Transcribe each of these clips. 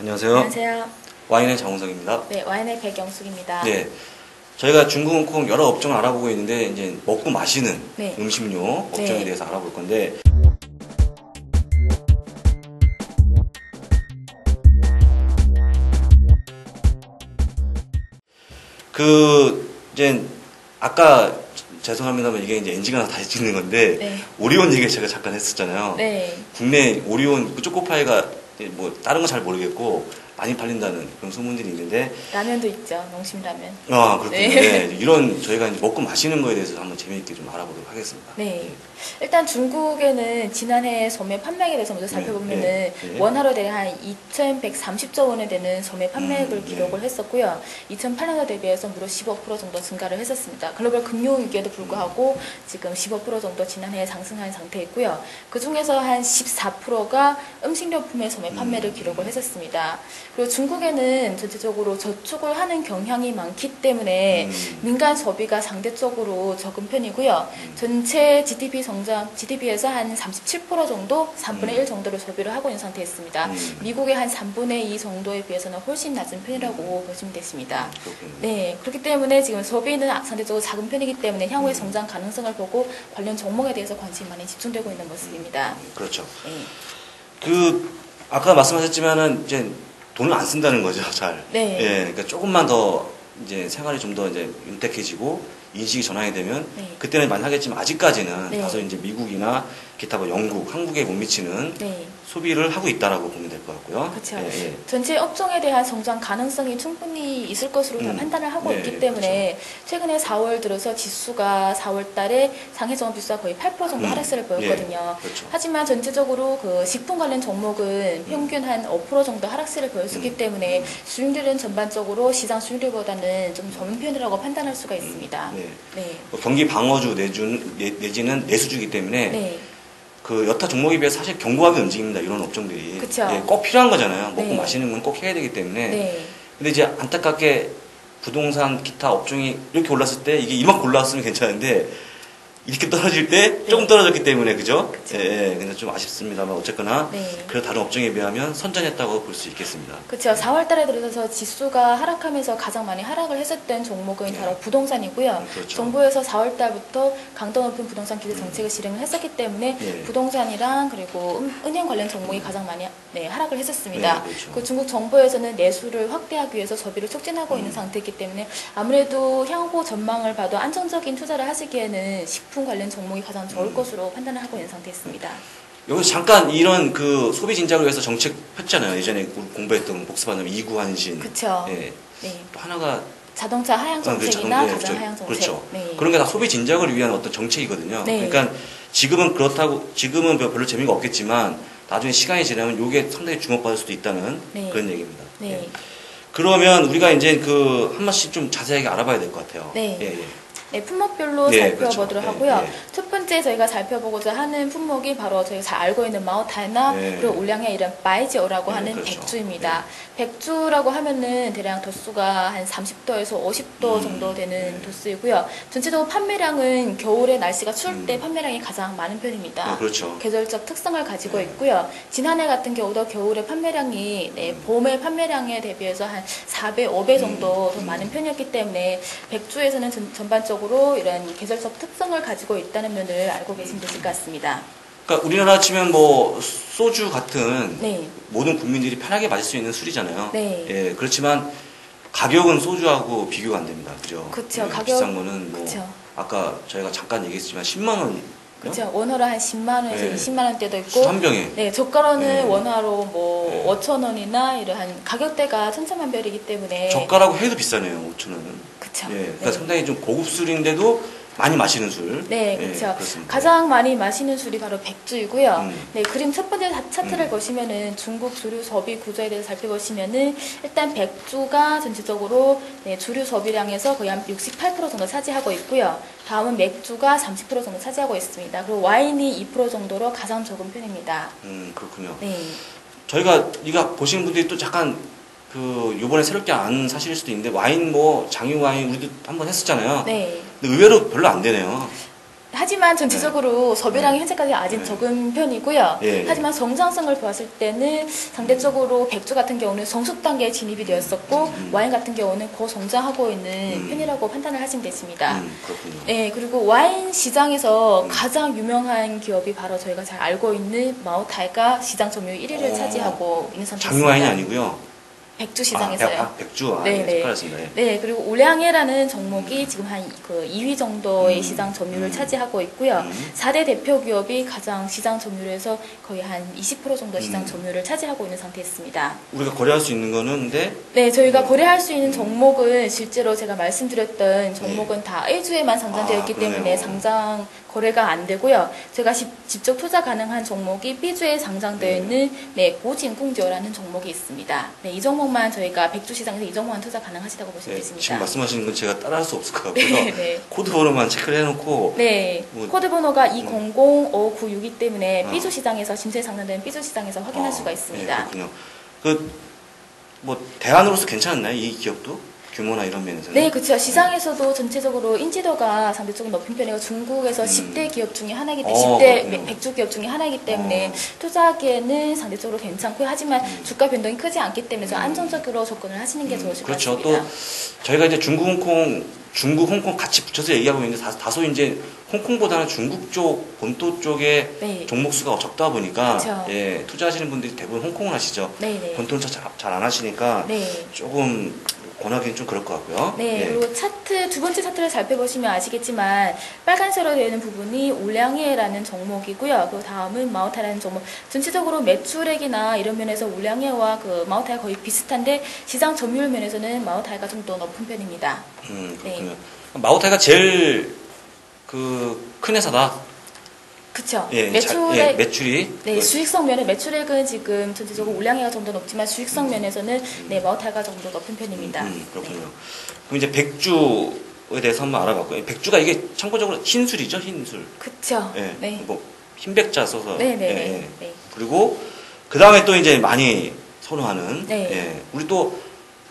안녕하세요. 안녕하세요. 와인의 장훈성입니다. 네, 와인의 백영숙입니다. 네, 저희가 중국 홍콩 여러 업종을 알아보고 있는데 이제 먹고 마시는 네. 음식료 업종에 네. 대해서 알아볼 건데 이제 아까 죄송합니다만 이게 이제 NG가 다시 찍는 건데 네. 오리온 얘기 제가 잠깐 했었잖아요. 네. 국내 오리온 그 초코파이가 뭐 다른 건 잘 모르겠고 많이 팔린다는 그런 소문들이 있는데 라면도 있죠. 농심라면. 아 그렇군요. 네. 네. 이런 저희가 이제 먹고 마시는 거에 대해서 한번 재미있게 좀 알아보도록 하겠습니다. 네. 일단 중국에는 지난해 소매 판매액에 대해서 먼저 살펴보면은 네. 네. 원화로 대략 한 2,130조 원에 되는 소매 판매액을 기록을 네. 했었고요. 2008년도 대비해서 무려 15% 정도 증가를 했었습니다. 글로벌 금융위기에도 불구하고 지금 15% 정도 지난해에 상승한 상태이고요. 그 중에서 한 14%가 음식료품의 소매 판매를 기록을 했었습니다. 그리고 중국에는 전체적으로 저축을 하는 경향이 많기 때문에 민간 소비가 상대적으로 적은 편이고요. 전체 GDP에서 한 37% 정도, 3분의 1 정도를 소비를 하고 있는 상태에 있습니다. 미국의 한 3분의 2 정도에 비해서는 훨씬 낮은 편이라고 보시면 되십니다. 네, 그렇기 때문에 지금 소비는 상대적으로 작은 편이기 때문에 향후의 성장 가능성을 보고 관련 종목에 대해서 관심이 많이 집중되고 있는 모습입니다. 그렇죠. 네. 아까 말씀하셨지만은 이제 돈을 안 쓴다는 거죠, 잘. 네. 예, 그러니까 조금만 더 이제 생활이 좀 더 이제 윤택해지고 인식이 전환이 되면 네. 그때는 많이 하겠지만 아직까지는 네. 다소 이제 미국이나 기타 뭐 영국, 한국에 못 미치는 네. 소비를 하고 있다라고 보면 될 것 같고요. 그렇죠. 예, 예. 전체 업종에 대한 성장 가능성이 충분히 있을 것으로 다 판단을 하고 네, 있기 때문에 최근에 4월 들어서 지수가 4월 달에 상해 종합지수가 거의 8% 정도 하락세를 보였거든요. 예, 그렇죠. 하지만 전체적으로 그 식품 관련 종목은 평균 한 5% 정도 하락세를 보였었기 때문에 수익률은 전반적으로 시장 수익률보다는 좀 좋은 편이라고 판단할 수가 있습니다. 네. 네. 뭐 경기 방어주 내지는 내수주기 때문에 네. 그 여타 종목에 비해 사실 견고하게 움직입니다. 이런 업종들이. 그쵸. 예, 꼭 필요한 거잖아요. 먹고 네. 마시는 건 꼭 해야 되기 때문에. 네. 근데 이제 안타깝게 부동산 기타 업종이 이렇게 올랐을 때 이게 이만큼 올랐으면 괜찮은데 이렇게 떨어질 때 조금 떨어졌기 때문에 그죠? 예, 근데 좀 아쉽습니다만 어쨌거나 네. 그 다른 업종에 비하면 선전했다고 볼 수 있겠습니다. 그렇죠. 4월 달에 들어서 지수가 하락하면서 가장 많이 하락을 했었던 종목은 바로 부동산이고요. 그렇죠. 정부에서 4월 달부터 강도 높은 부동산 규제 정책을 실행을 했었기 때문에 네. 부동산이랑 그리고 은행 관련 종목이 가장 많이 하락을 했었습니다. 네, 그렇죠. 그 중국 정부에서는 내수를 확대하기 위해서 소비를 촉진하고 있는 상태이기 때문에 아무래도 향후 전망을 봐도 안정적인 투자를 하시기에는 식품 관련 종목이 가장 좋을 것으로 판단을 하고 있는 상태였습니다. 여기서 잠깐 이런 그 소비 진작을 위해서 정책 폈잖아요. 예전에 공부했던 복습하는 이구환신. 그렇죠. 예. 네. 또 하나가 자동차 하향 정책이나 가전 하향 정책. 그렇죠. 네. 그런 게 다 소비 진작을 위한 어떤 정책이거든요. 네. 그러니까 지금은 별로 재미가 없겠지만 나중에 시간이 지나면 이게 상당히 주목받을 수도 있다는 네. 그런 얘기입니다. 네. 예. 그러면 우리가 이제 한 번씩 좀 자세하게 알아봐야 될 것 같아요. 네. 예, 예. 네, 품목별로 네, 살펴보도록 그렇죠. 하고요. 네, 네. 첫 번째 저희가 살펴보고자 하는 품목이 바로 저희가 잘 알고 있는 마오타이나 네. 그리고 울량의 이름 바이지오라고 네, 하는 그렇죠. 백주입니다. 백주라고 하면은 대략 도수가 한 30도에서 50도 정도 되는 도수이고요. 전체적으로 판매량은 겨울에 날씨가 추울 때 판매량이 가장 많은 편입니다. 네, 그렇죠. 계절적 특성을 가지고 있고요. 지난해 같은 경우도 겨울에 판매량이 봄의 판매량에 대비해서 한 4배, 5배 정도 더 많은 편이었기 때문에 백주에서는 전반적으로 이런 계절적 특성을 가지고 있다는 면을 알고 계시면 되실 것 같습니다. 그러니까 우리나라 치면 뭐 소주 같은 네. 모든 국민들이 편하게 마실 수 있는 술이잖아요. 네. 예, 그렇지만 가격은 소주하고 비교가 안 됩니다. 그죠? 그쵸, 예, 가격- 비싼 거는 뭐 그쵸. 아까 저희가 잠깐 얘기했지만 10만 원. 그렇죠. 원화로 한 10만 원에서 네. 20만 원대도 있고, 술 한 병에. 네, 저가로는 네. 원화로 뭐 네. 5천 원이나 이러한 가격대가 천차만별이기 때문에 저가라고 해도 비싸네요. 5천 원은. 그쵸. 예, 그러니까 네. 상당히 좀 고급 술인데도 많이 마시는 술. 네, 예, 그렇죠. 그렇습니다. 가장 많이 마시는 술이 바로 백주이고요. 음. 네, 그림 첫 번째 차트를 보시면은 중국 주류 소비 구조에 대해서 살펴보시면은 일단 백주가 전체적으로 주류 소비량에서 거의 한 68% 정도 차지하고 있고요. 다음은 맥주가 30% 정도 차지하고 있습니다. 그리고 와인이 2% 정도로 가장 적은 편입니다. 그렇군요. 네, 이거 보시는 분들이 또 잠깐 요번에 새롭게 안 사실 수도 있는데 와인 뭐 장유 와인 우리도 한번 했었잖아요. 네. 근데 의외로 별로 안 되네요. 하지만 전체적으로 소비량이 현재까지 아직 네. 적은 편이고요. 예. 하지만 성장성을 보았을 때는 상대적으로 백주 같은 경우는 성숙 단계에 진입이 되었었고 와인 같은 경우는 고성장하고 있는 편이라고 판단을 하시면 되십니다. 그렇군요. 네, 그리고 와인 시장에서 가장 유명한 기업이 바로 저희가 잘 알고 있는 마오타이가 시장 점유율 1위를 차지하고 있는 상태입니다. 장유와인이 아니고요. 백주 시장에서요. 백주. 네, 네. 헷갈렸습니다. 예. 네, 그리고 올량해라는 종목이 지금 한 그 2위 정도의 시장 점유율을 차지하고 있고요. 4대 대표 기업이 가장 시장 점유율에서 거의 한 20% 정도 시장 점유율을 차지하고 있는 상태였습니다. 우리가 거래할 수 있는 거는 네, 저희가 거래할 수 있는 종목은 실제로 제가 말씀드렸던 종목은 다 A주에만 상장되어 있기 그러네요. 때문에 상장 거래가 안 되고요. 제가 직접 투자 가능한 종목이 B주에 상장되어 있는 고진궁지어라는 종목이 있습니다. 네, 이 종목만 저희가 백주 시장에서 이 종목만 투자 가능하시다고 보시면 네, 되십니다. 지금 말씀하시는 건 제가 따라할 수 없을 것 같고요. 네. 코드 번호만 체크를 해놓고 네, 코드 번호가 200596이기 때문에 아. B주 시장에서 진수에 상장된 B주 시장에서 확인할 수가 있습니다. 네, 그렇군요. 뭐 대안으로서 괜찮나요? 이 기업도 규모나 이런 면에서는? 네, 그렇죠. 시장에서도 전체적으로 인지도가 상대적으로 높은 편이고 중국에서 10대 기업 중에 하나이기 때문에 10대 그렇군요. 백주 기업 중에 하나이기 때문에 투자하기에는 상대적으로 괜찮고요. 하지만 주가 변동이 크지 않기 때문에 좀 안정적으로 접근을 하시는 게 좋으실 것 그렇죠. 같습니다. 또 저희가 이제 중국, 홍콩 같이 붙여서 얘기하고 있는데 다소 이제 홍콩보다는 중국 쪽 본토 쪽에 네. 종목 수가 적다 보니까 그렇죠. 예, 투자하시는 분들이 대부분 홍콩을 하시죠. 네, 네. 본토는 잘 안 하시니까 네. 조금 권하기는 좀 그럴 것 같고요. 네, 예. 그리고 차트, 두 번째 차트를 살펴보시면 아시겠지만 빨간색으로 되어 있는 부분이 올량해라는 종목이고요. 그 다음은 마오타라는 종목. 전체적으로 매출액이나 이런 면에서 올량해와 그 마오타가 거의 비슷한데 시장 점유율 면에서는 마오타가 좀 더 높은 편입니다. 그렇군요. 네. 마오타이가 제일 큰 회사다. 그쵸. 예, 매출이. 네, 수익성 면에 매출액은 지금 전체적으로 올량해가 좀 더 높지만 수익성 면에서는 네, 마오타가 좀 더 높은 편입니다. 그렇군요. 그럼 이제 백주에 대해서 한번 알아봤고요. 백주가 이게 참고적으로 흰술이죠, 흰술. 그쵸. 예, 네. 뭐 흰백자 써서. 네네네. 예. 네. 그리고 그 다음에 또 이제 많이 선호하는. 네. 예. 우리 또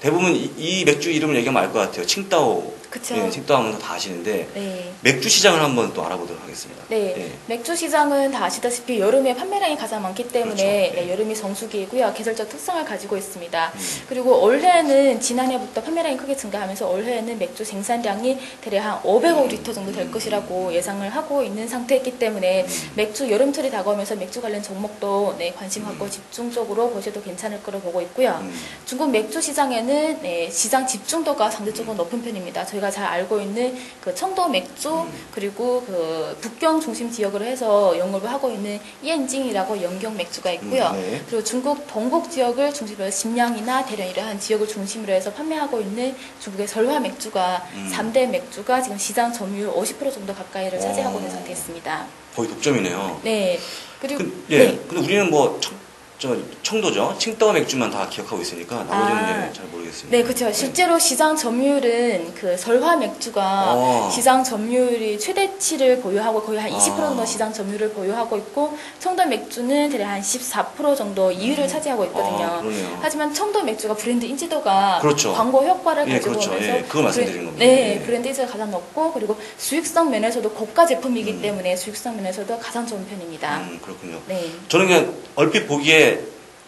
대부분 이 맥주 이름을 얘기하면 알 것 같아요. 칭따오. 그쵸. 예, 칭따오 하면 다 아시는데 네. 맥주 시장을 한번 또 알아보도록 하겠습니다. 네, 예. 맥주 시장은 다 아시다시피 여름에 판매량이 가장 많기 때문에 그렇죠. 네, 여름이 성수기이고요. 계절적 특성을 가지고 있습니다. 그리고 올해는 지난해부터 판매량이 크게 증가하면서 올해는 맥주 생산량이 대략 한 500억 리터 정도 될 것이라고 예상을 하고 있는 상태이기 때문에 맥주 여름철이 다가오면서 맥주 관련 종목도 네, 관심 갖고 집중적으로 보셔도 괜찮을 거로 보고 있고요. 중국 맥주 시장에는 네, 시장 집중도가 상대적으로 높은 편입니다. 저희가 잘 알고 있는 그 청도 맥주 그리고 그 북경 중심 지역으로 해서 영업을 하고 있는 이엔징이라고 영경 맥주가 있고요. 네. 그리고 중국 동북 지역을 중심으로 해서 심양이나 대련 이러한 지역을 중심으로 해서 판매하고 있는 중국의 설화 맥주가 3대 맥주가 지금 시장 점유율 50% 정도 가까이를 차지하고 있는 상태였습니다. 거의 독점이네요. 네. 그리고 예. 네. 근데 우리는 뭐 청도죠. 칭따오 맥주만 다 기억하고 있으니까 나머지는 아. 예, 잘 모르겠습니다. 네, 그렇죠. 실제로 시장 점유율은 그 설화 맥주가 시장 점유율이 최대치를 보유하고 거의 한 20% 정도 시장 점유율을 보유하고 있고 청도 맥주는 대략 한 14% 정도 2위를 차지하고 있거든요. 그러네요. 하지만 청도 맥주가 브랜드 인지도가 그렇죠. 광고 효과를 예, 가지고 그렇죠. 오면서 예, 그거 말씀드리는 겁니다. 네, 예. 브랜드 인지도가 가장 높고 그리고 수익성 면에서도 고가 제품이기 때문에 수익성 면에서도 가장 좋은 편입니다. 그렇군요. 네. 저는 그냥 얼핏 보기에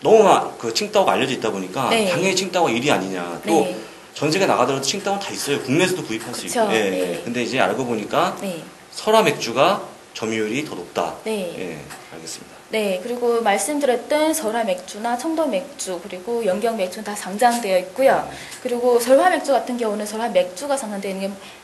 너무 그 칭따오가 알려져 있다 보니까 네. 당연히 칭따오가 1위 아니냐. 또 네. 전 세계 나가더라도 칭따오는 다 있어요. 국내에서도 구입할 수 그쵸. 있고. 예, 네. 예. 근데 이제 알고 보니까 네. 설화 맥주가 점유율이 더 높다. 네. 예, 알겠습니다. 네, 그리고 말씀드렸던 설화 맥주나 청도 맥주 그리고 영경 맥주는 다 상장되어 있고요. 그리고 설화 맥주 같은 경우는 설화 맥주가 상장되는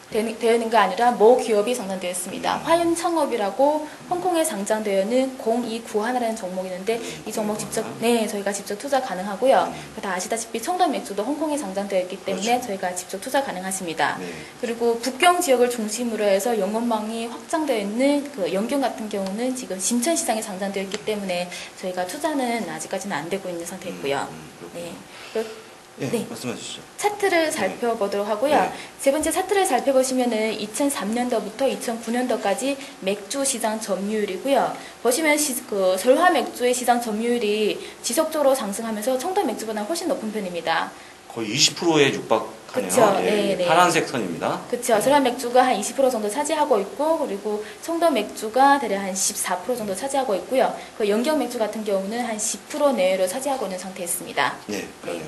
게 아니라 모 기업이 상장되어 있습니다. 화윤 창업이라고 홍콩에 상장되어 있는 0291이라는 종목이 있는데 이 종목 저희가 직접 투자 가능하고요. 다 아시다시피 청도 맥주도 홍콩에 상장되어 있기 때문에 그렇죠. 저희가 직접 투자 가능하십니다. 네. 그리고 북경 지역을 중심으로 해서 영업망이 확장되어 있는 그 영경 같은 경우는 지금 신천 시장에 상장되어 있기 때문에 저희가 투자는 아직까지는 안 되고 있는 상태이고요. 네. 예, 네. 말씀해 주시죠. 차트를 살펴보도록 하고요. 네. 세 번째 차트를 살펴보시면은 2003년도부터 2009년도까지 맥주 시장 점유율이고요. 보시면 그 설화 맥주의 시장 점유율이 지속적으로 상승하면서 청도 맥주보다 훨씬 높은 편입니다. 거의 20%에 육박하는 하네요. 그쵸. 예, 네, 네. 파란색 선입니다. 그렇죠. 저렴 맥주가 한 20% 정도 차지하고 있고, 그리고 송도 맥주가 대략 한 14% 정도 차지하고 있고요. 그 연경 맥주 같은 경우는 한 10% 내외로 차지하고 있는 상태였습니다. 네, 그러네요.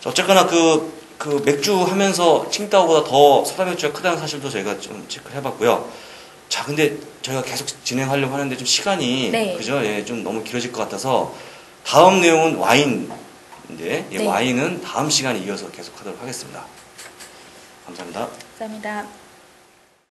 자, 어쨌거나 그 맥주 하면서 칭따오보다 더 소다 맥주가 크다는 사실도 저희가 좀 체크를 해봤고요. 자, 근데 저희가 계속 진행하려고 하는데 좀 시간이 네. 그죠? 예, 좀 너무 길어질 것 같아서 다음 내용은 와인인데 예, 네. 와인은 다음 시간에 이어서 계속 하도록 하겠습니다. 감사합니다. 감사합니다.